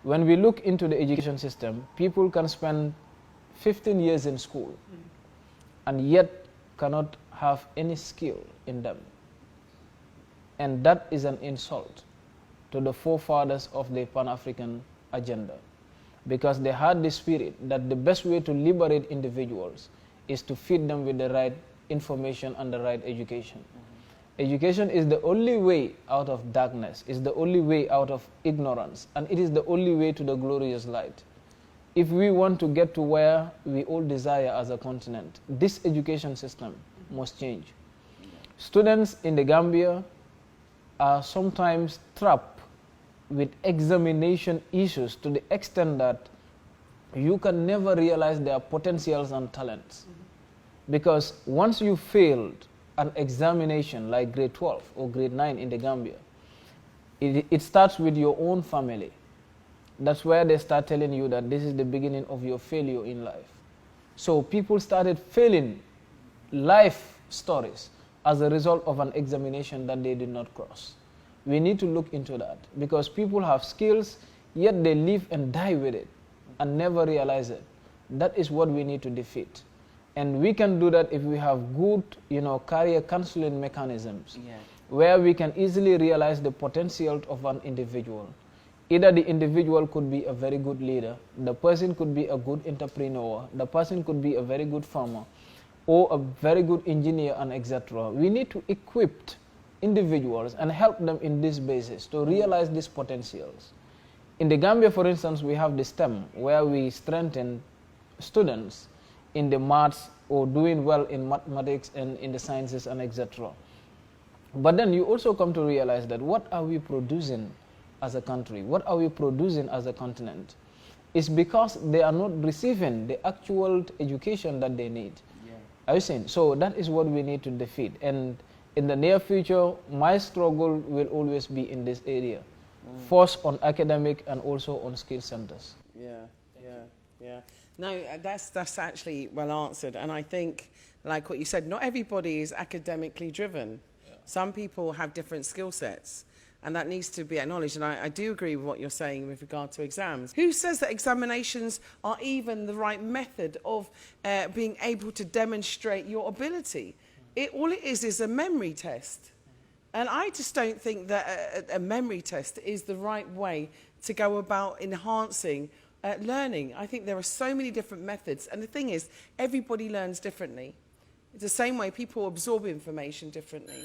When we look into the education system, people can spend 15 years in school and yet cannot have any skill in them. And that is an insult to the forefathers of the Pan-African agenda, because they had the spirit that the best way to liberate individuals is to feed them with the right information and the right education. Education is the only way out of darkness, is the only way out of ignorance, and it is the only way to the glorious light. If we want to get to where we all desire as a continent, this education system must change. Students in the Gambia are sometimes trapped with examination issues to the extent that you can never realize their potentials and talents. Because once you failed an examination like grade 12 or grade 9 in the Gambia, it starts with your own family. That's where they start telling you that this is the beginning of your failure in life. So people started failing life stories as a result of an examination that they did not cross. We need to look into that, because people have skills, yet they live and die with it and never realize it. That is what we need to defeat. And we can do that if we have good, career counseling mechanisms, where we can easily realize the potential of an individual. Either the individual could be a very good leader, the person could be a good entrepreneur, the person could be a very good farmer, or a very good engineer, and etc. We need to equip individuals and help them in this basis to realize these potentials. In the Gambia, for instance, we have the STEM, where we strengthen students in the maths or doing well in mathematics and in the sciences and etc. But then you also come to realize that what are we producing as a country? What are we producing as a continent? It's because they are not receiving the actual education that they need. Are you saying? So that is what we need to defeat. And in the near future, my struggle will always be in this area. First on academic and also on skill centers. Yeah. No, that's actually well answered. And I think, like what you said, not everybody is academically driven. Some people have different skill sets, and that needs to be acknowledged. And I do agree with what you're saying with regard to exams. Who says that examinations are even the right method of being able to demonstrate your ability? All it is a memory test. And I just don't think that a memory test is the right way to go about enhancing learning. I think there are so many different methods. And the thing is, everybody learns differently. It's the same way people absorb information differently.